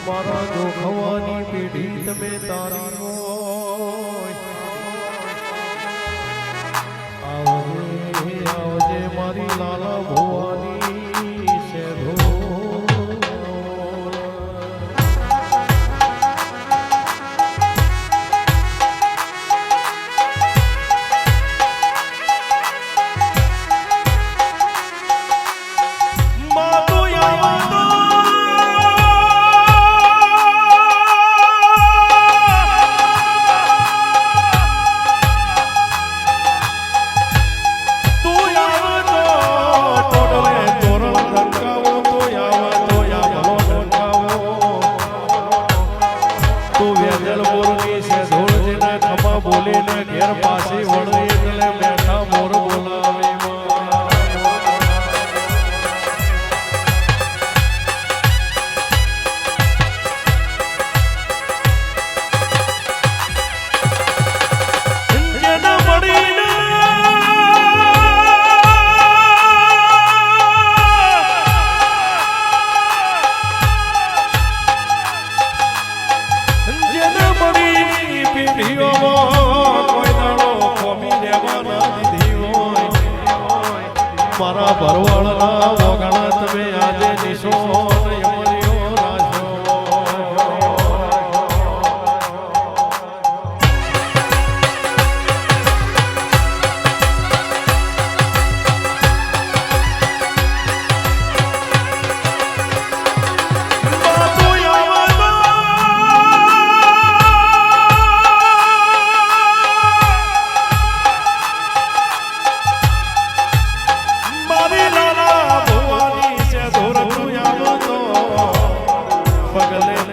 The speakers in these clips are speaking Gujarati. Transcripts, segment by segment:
મારા જોખવાની પેઢી તમે તારી આવજે આવજે મારી લાલા ભવાની શેધો ઘેર પાછી વળે એટલે બેઠા મોર બોલાવે જેના મળીને જેના મળી પીઢીઓ મારા ભરવાડના વગણા તમે આજે નિશો યમરીઓ રાજો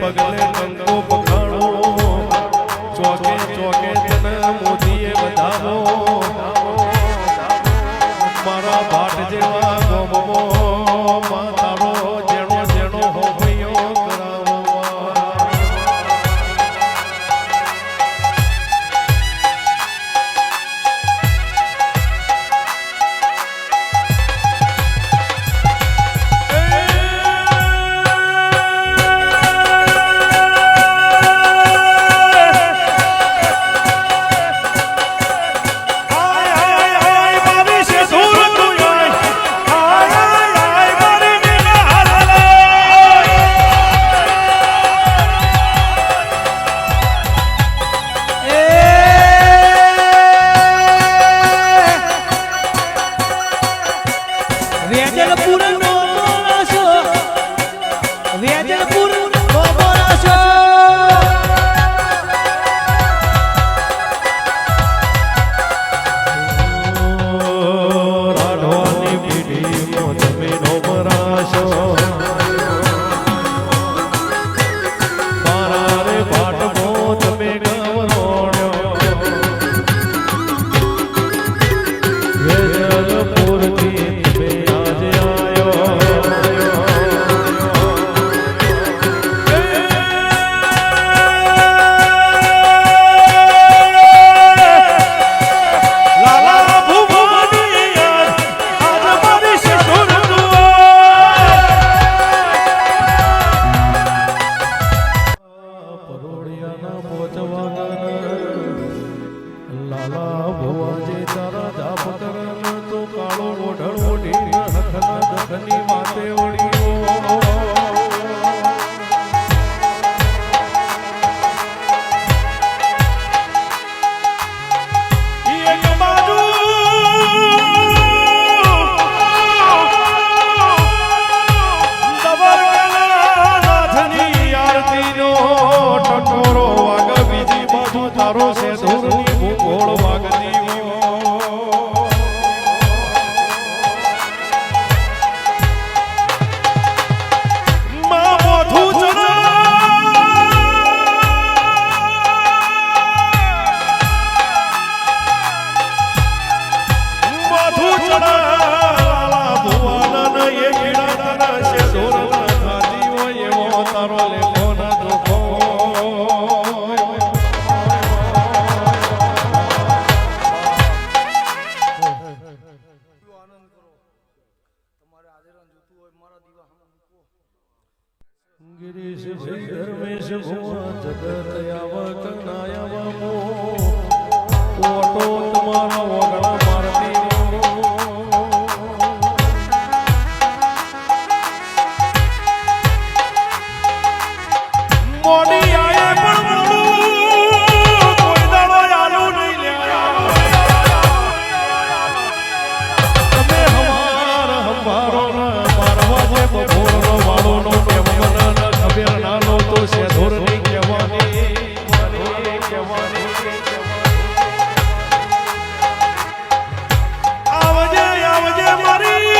પગલે કંકો પખાણો ચોકે ચોકે તને મોદીએ વધાવો મારા ભાટ જેવા ગોમમાં તારો જેણો જેણો હોભૈયો કરાવો લાલા ભવાજે તારા જાપ કરન તો કાળો ઓઢળ ઓઢી હખના દખની માતે ઓળીઓ એક બાજુ દબરગલા નાથની આરતીનો ટટોરો વાગ બીજી બાજુ તારો છે ધૂરની ભૂગોળ વાગતી ગિરીશ ભાઈ ધર્મેશ ભુવા જગત આવક નાયા મો ઓટો તમારા વગડા મારતી મોડી આયે પણ કોઈ દાડો આલુ નહીં લ્યા તમે હમારો મારવા જે બપોરનો વાળો નો કેમ ખબર ના લો તો સેધોર ની કહેવાની આવજે આવજે મારી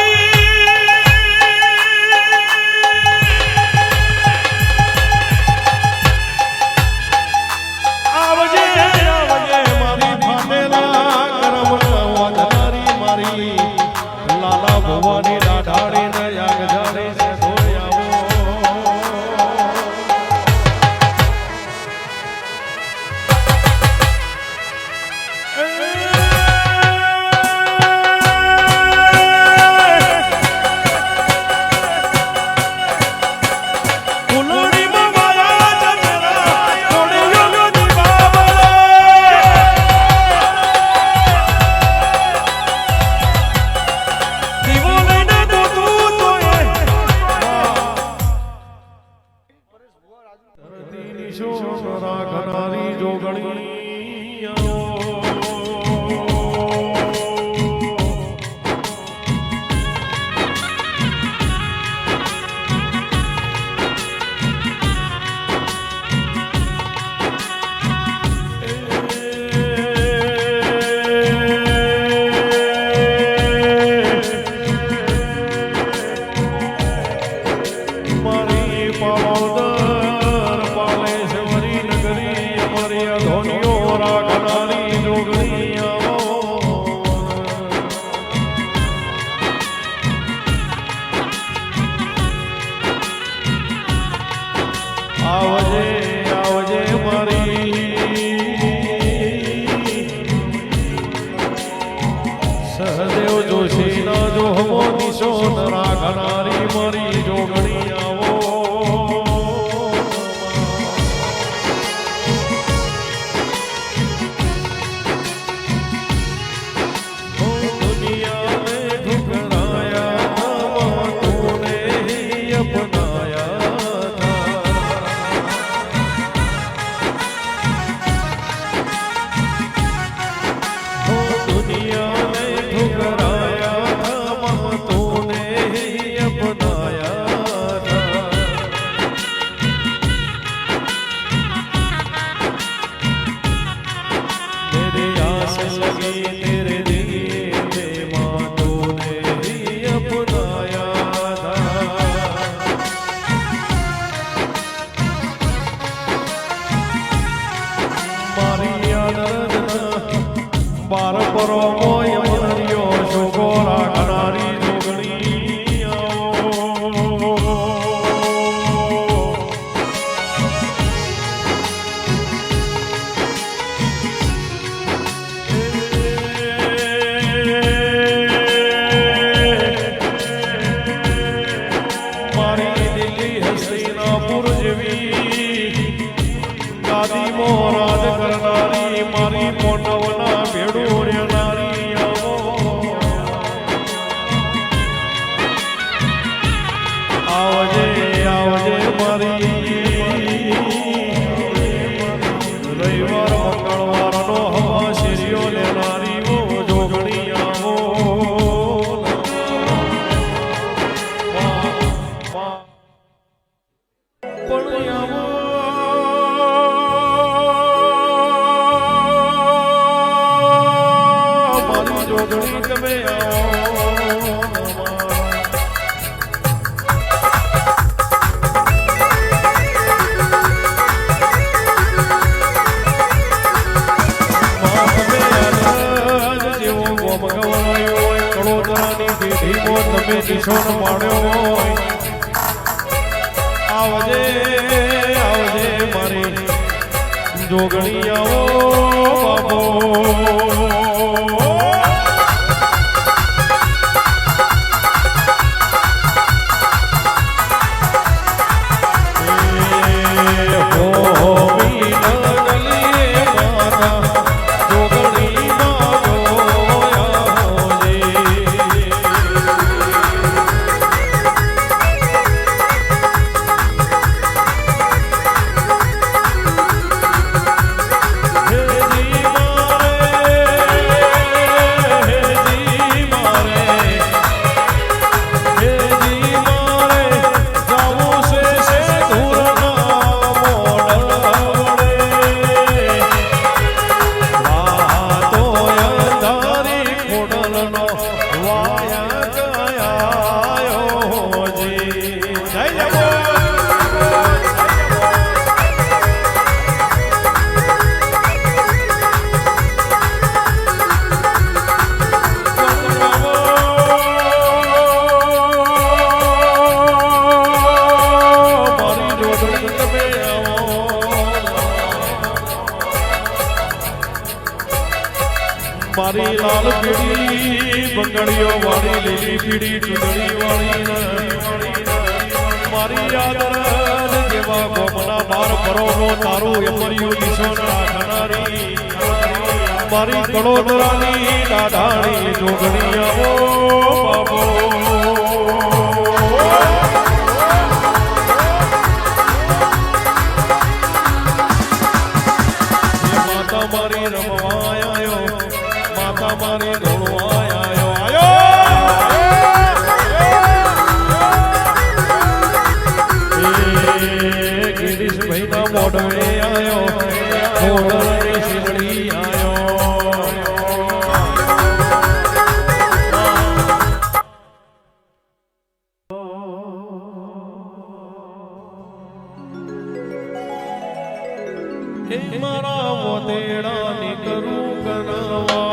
આવજે આવજે મારી ફાટેલા કરમ વાદનારી મારી લાલા ભવાની દાઢાડી ને યાગ જાણે સેધોર રાખનારી જોગણી મારી પાવદર પાલે સેવરી નગરી અમારી ધોનીઓ રાખનારી જોગણી આવજે આવજે મારી સહદેવ જોશી ના જો હમો દિશો રાખનારી મારી જોગણી આવો દુનિયા में ठुकराया तूने ही अपनाया दुनिया में ठुकराया तूने ही अपनाया मेरी आस लगी तेरे दिल में माँ तूने ही अपनाया मारी याद बार परो मोय मरियो शोको राखनारी जोगणी मारी दिल्ली हसीनापुर जेवी दादी मोराज करनारी मारी मोनवना भेड़ो रेनारी आवजे आवजे मारी रविवार मंगलवार नो हवा शेरियो लेनारी वो जोगणी आवो पण आवो जोगणी कमे કડોદરાની પેઢીમો તમે નિશોન પાડ્યો હોય આવજે આવજે મારી જોગણી આવો બાબો મારી લાલ પીડી બંગડીઓ વાળી લીલી પીડી ચૂંટણી વાળી મારી યાદ જેવા ગોમના બાર પરોનો તારું એમરિયું દિશો નાખનારી મારી કડોદરાની દાઢાણી જોગણીઓ બાબો માતા મારી રમવાયો માતા મારી ધોળવાયો ગિરીશભાઈ ના મોઢે આયો મોઢની શીરડી આયો હે મારા મોતેડા ને કરું કનવા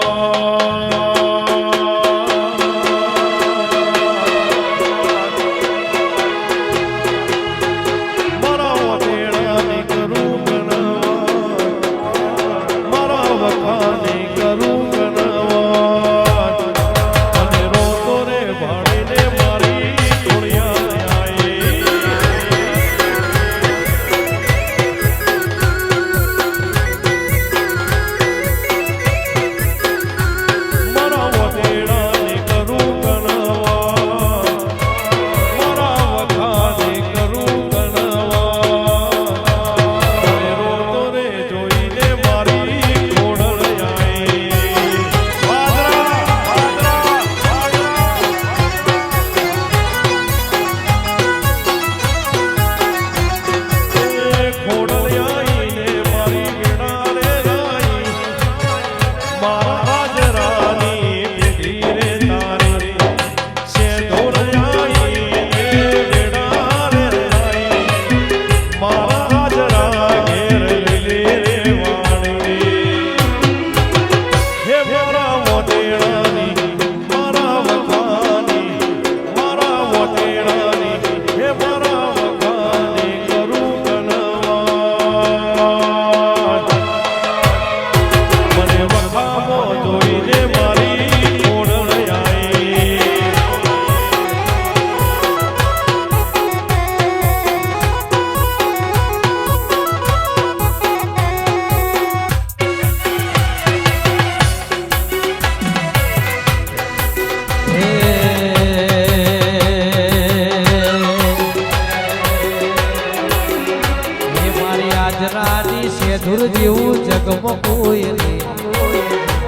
ધુર જેવું જગમાં કોઈ નહીં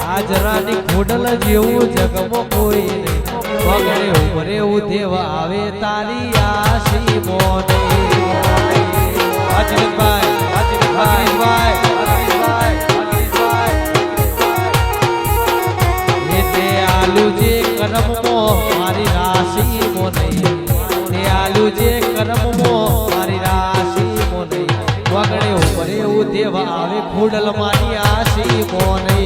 આજરાની ખોડલ જેવું જગમાં કોઈ નહીં પગડે ઉભરે ઉધેવા આવે તારી આશી મોને આલુ જે કરમો મારી રાશિ મોને આલુ જે કરમો મારી રાશિ મોને વગડે ઉભરે ઉધેવા આવે ખોડલ મારી આશી મોને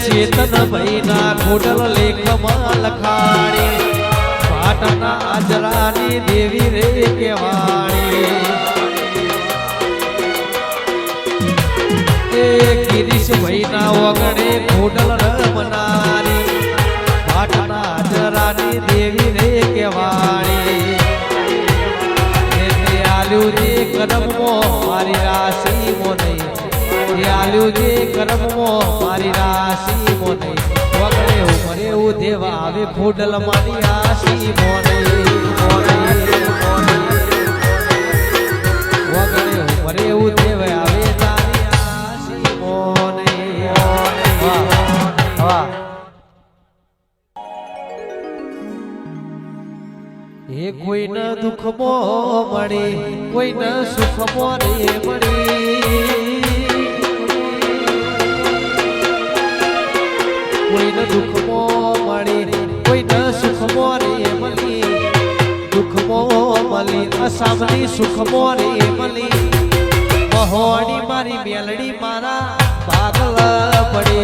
ચેતન ભાઈ ના ખોડલ લેખમાં લખાણી પાટના આજરાની દેવી રે કેવાણી ગિરીશ ભાઈ ના વગડે ખોડલ રમનારી પાટના આજરાની દેવી રે કેવાણી આલ્યું જે કરમો મારી રાશિ મોને આલ્યું જે કરમો મારી રાશિ મોને વગડે ઉમરે ઉધેવા આવે ખોડલ મારી આશી મોને વગડે ઉમરે ઉધેવા આવે તારી આશી મોને એ કોઈને દુઃખમો મળે કોઈને સુખમો રે મળી કોઈને દુઃખમો મળે કોઈને સુખમો રે મળી દુઃખમો મળી અસામની સુખમો રે મળી મહોણી મારી મેલડી મારા પાગલ પડે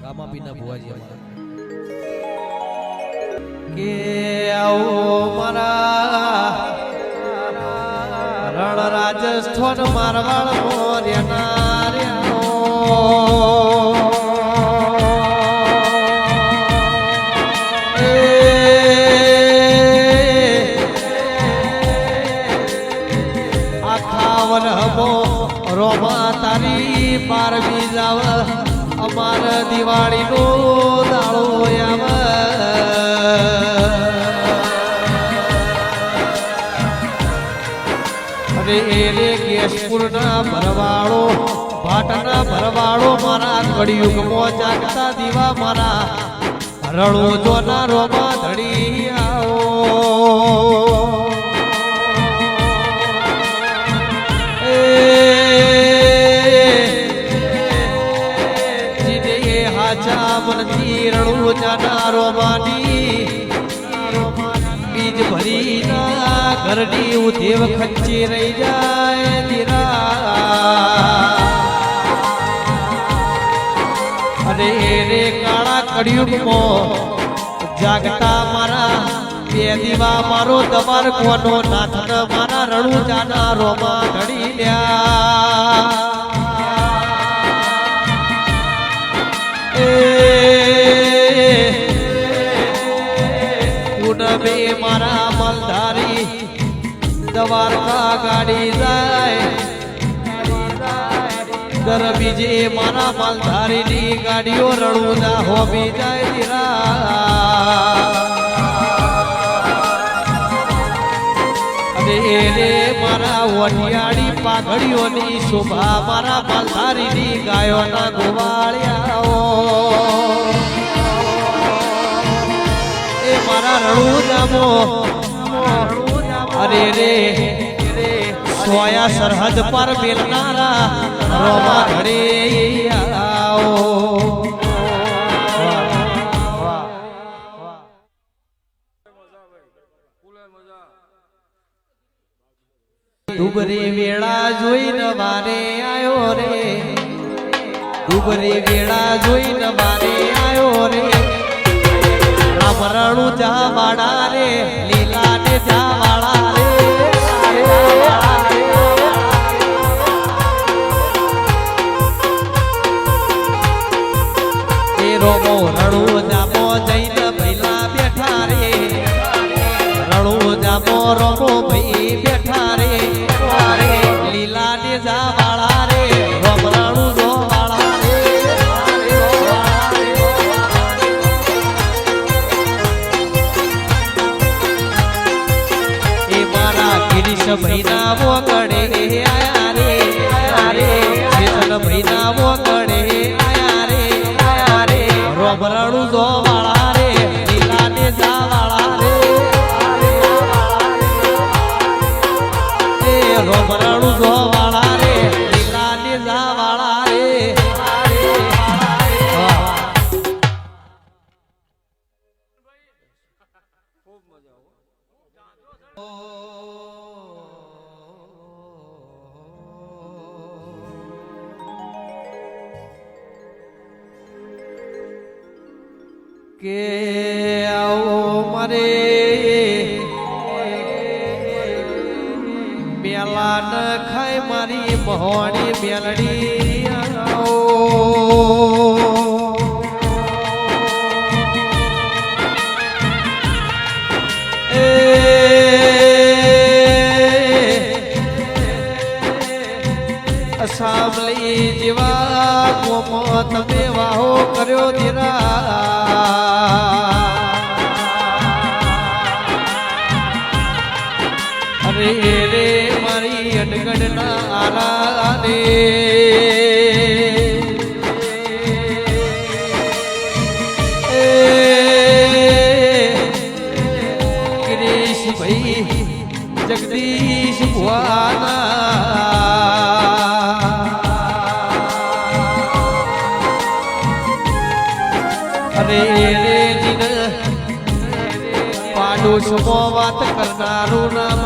રામાપીના ભુવાજી અમારા કે આવો મારા સ્થોન મારવાળ મોર્યના રેનો આખા વરહમો રોમા તારી પારવી જાવ અમાર દિવાળીનો દાળો આવે રે કેશપુરના ભરવાળો ભાટના ભરવાળો મારા કળિયુગમાં જાગતા દીવા મારા રણો જોના રોમા ધડી આવો જીને હાચા મનથી રણો જાના રોમાની બીજ ભરીના ઘરની ઉધેવ ખચ્ચી રહી જાય ધીરા અને રે કાળા કળિયુગમાં જાગતા મારા બે દીવા મારો દબાર કોનો નાથન મારા રણુ જાના રોમા ધડી લ્યા પૂનમે મારા મલધારી દ્વારકા ગાડી જાય દર બીજે મારા મલધારીની ગાડીઓ રણુદા હોવી જાય ધીરા અને રે મારા વઢિયાળી પાઘડીઓની શોભા મારા મલધારીની ગાયોના ગોવાળિયાઓ મારા રણુદામો અરે રે સોયા સરહદ પર મેલનારા રોમા ઘરે આવો ડુબરી વેળા જોઈને વારે આયો રે ડુબરી વેળા જોઈને વારે આયો રે રણુ જાવાળા રે લીલા ને જાવાળા રે એ રોમો રણુ જામો જઈને ભૈલા બેઠા રે રણુ જામો રોમો ભાઈ બેઠા રે લીલા ને જાવાળા રે રોમ રણુ જોવાળા રે મહિના મોકળે આયા રે ચેતન મહિના મોકળે આયા રે રોબરણુ જોવાળા રે લીલા ને જાવાળા રે રોબરણુ જોવાળા રે લીલા ને જાવાળા રે ખૂબ મજા કે આવો મારે મેલા ન ખાય મારી મહોણી મેલડી આવો સાંભળી જેવા કોમો તમે વાહો કર્યો ધીરા અરે રે મારી અડગડના આરા રે ગિરીશ ભાઈ જગદીશ ભુવાના રે જીન પાડોશમાં વાત કરનારું નામ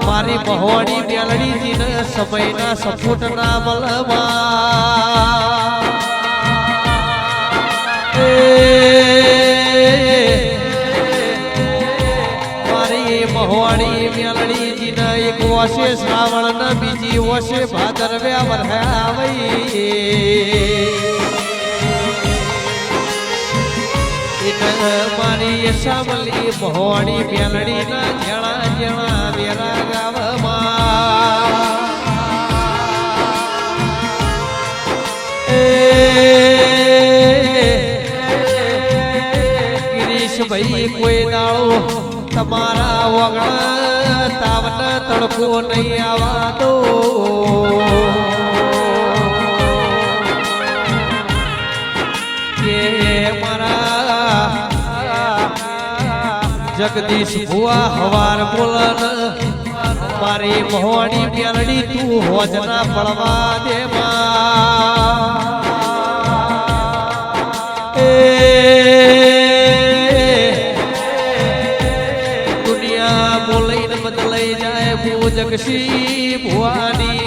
મારી મહોણી મેલડી જીન સમયના સપોટ ના મળવા મારી મહોણી મેલડી જીન એક ઓશે શ્રાવણ ને બીજી ઓશે ભાદરવ્યા વરહાવઈ મારી સામલી ભોણી બેલડી ના જણા જણા વેરા ગાવમાં ગિરીશભાઈ કોઈ દાળો તમારા વગણા તાવન તડકો નહીં આવા દો કે મારા જગદીશ ભુવા હવાર બોલન મારી મોહણી મેલડી તું હોજના પડવા દે દુનિયા બોલઈને બદલાઈ જાય જગશી ભુવાની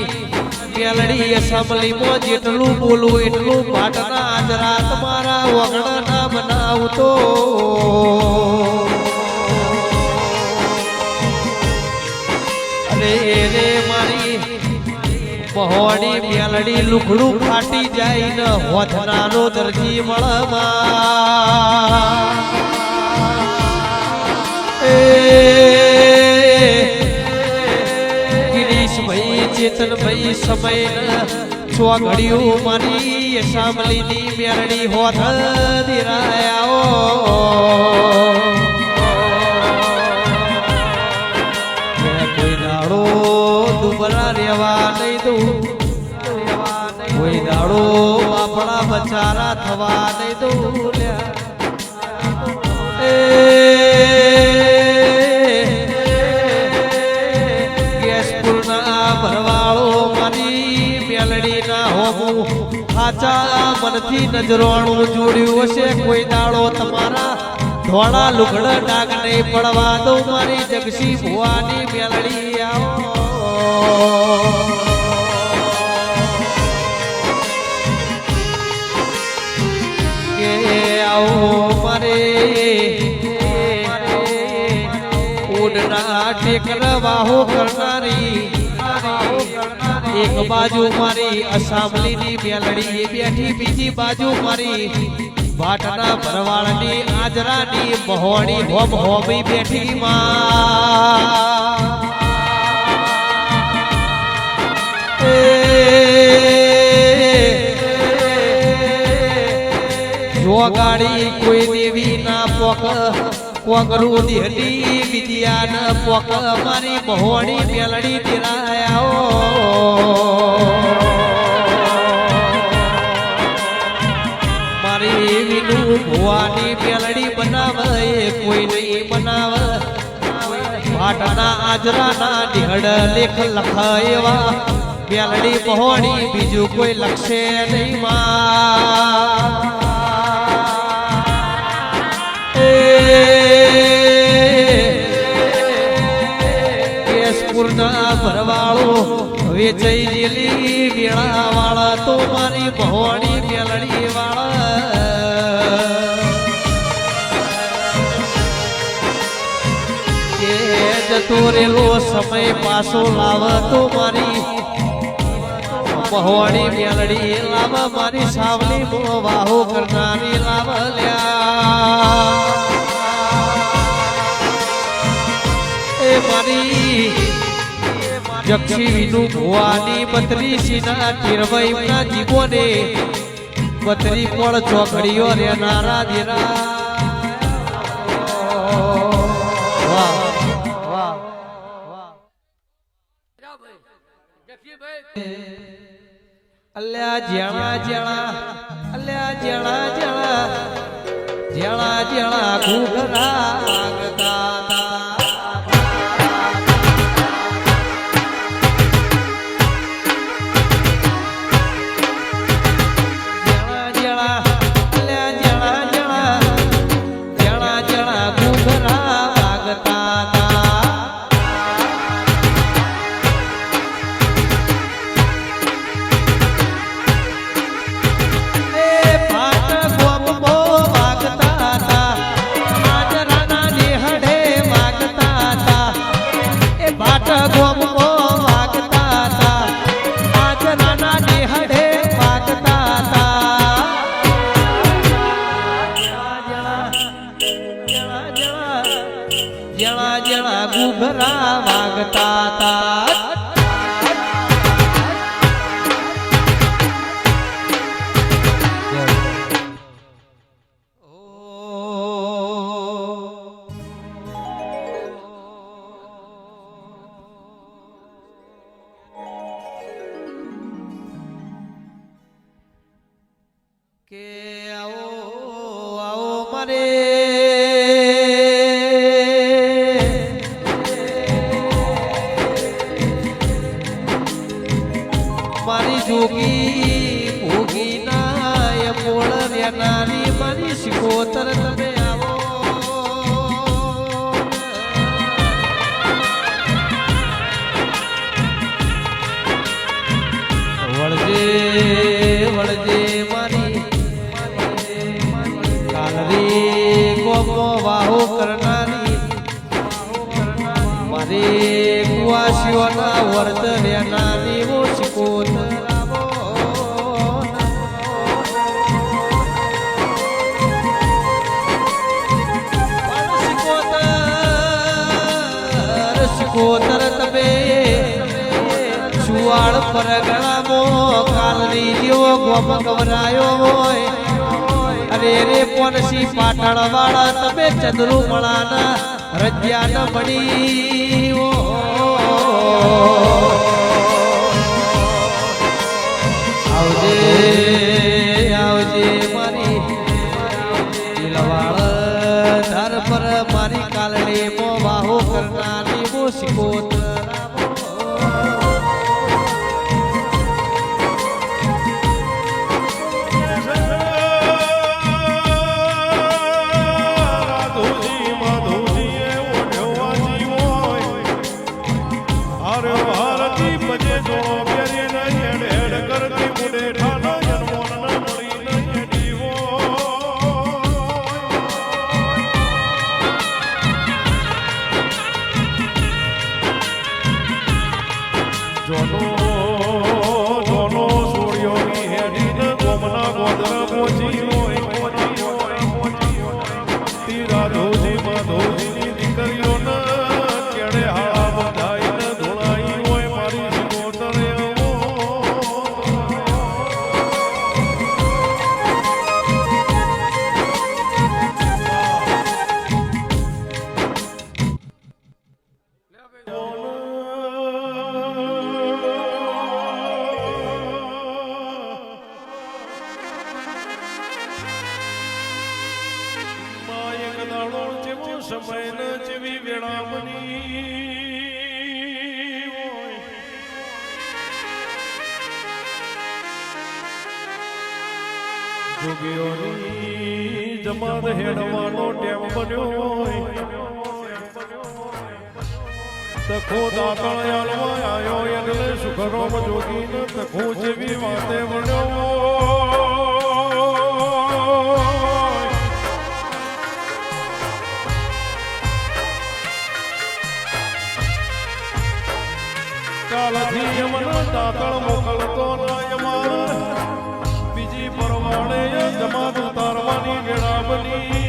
મેલડી અસમલીમાં જેટલું બોલું એટલું પાટના આજ રાત મારા વગણા ના બનાવતો રે મારી પહોળી મેલડી લુગડું ફાટી જાય ને હોથનારો દરજી મળમાં ગિરીશભાઈ ચેતનભાઈ સમય ચોઘડિયું મારી સામલીની મેલડી હોથ દિરાયા રેવા નહીં દઉં કોઈ દાડો આપણા બચારા થવા નહીં દઉં ગેસ પૂર્ણા ભરવાળો મારી મેલડી ના હોવું સાચા મનથી નજરોણું જોડ્યું હશે કોઈ દાડો તમારા ધોળા લુગડા ડાગ નહીં પડવા દઉં મારી જગશી ભુવાની મેલડી આવો કે આવો મારે ઉડના ટેકર વાહો કરનારી એક બાજુ મારી અસામલીની મેલડી બેઠી બીજી બાજુ મારી ભાટના ભરવાડની આજરાની મહોણી હોમ હોમી બેઠી માં જો ગાડી કોઈ દેવી ના પોક કોગરું દેહની વિદ્યા ના પોક મારી મહોણી મેલડી દિરાયા મારી વિનુ ભુવાની મેલડી બનાવે કોઈ નહીં બનાવે ભાટના આજરાના નિહડ લેખ લખાયવા મેલડી મહોણી બીજું કોઈ લખશે નહીં માં કેશપુરના ભરવાળો વેચાઈ ગયેલી વેળા વાળા તો મારી મહોણી મેલડી વાળા કે જતો રેલો સમય પાછો લાવતો મારી મહોણી મેલડી લાવ મારી સાવલી વાહો કરનારી લાવ લ્યા એ મારી જક્ષી વિનુ ભુવાની બત્રીસી ના તીરવઈ ના જીવોને બત્રી કોળ ચોકડીઓ રેનારા દેરા વાહ વાહ અલ્યા જેણા જેણા અલ્યા જેણા જેણા જેણા જેણા ઘૂઘરા આગતા કે આવો આવો મારે મારી જોગી ભોગી ના એ મોળ રેનારી મારી શિકોતર તમે આવો વળજે વળજે મારી કાલરી ગોમો વાહો કરનારી મારે કુવાસીઓના વર્ત રેનારી વો શિકોતર આવો શિકોતર તમે સુવાળ પરગણામો કાલની જેવો ગોમ ગવરાયો હોય અરે રે પોનસી પાટણ વાળા તમે ચંદ્રુ મળાના રજ્યા ન મળી આવજે આવજે મારી દિલવાળ ધર પર મારી કાલડી મો વાહો કરનારી મો શિકોતર સમય જેવી વેળામણી જોગીઓની જમાત હેડવાનો ટેમ બન્યો તખો દાતળ આલવા આયો એટલે સુખરોમ જોગીને તખો જેવી વાતે વળ્યો કાલથી યમન દાતળ મોકલતો ના યમાન બીજી પરવાળે જમાત ઉતારવાની વેળા બની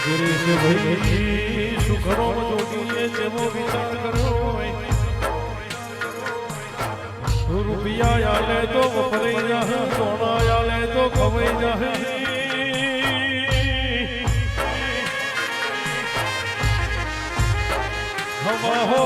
ગિરીશભાઈ સુખરોમ જોગીએ જેવો વિચાર કર્યો રૂપિયા આલે તો વપરાઈ જાહે સોના આલે તો ખવાઈ જાહે હવા હો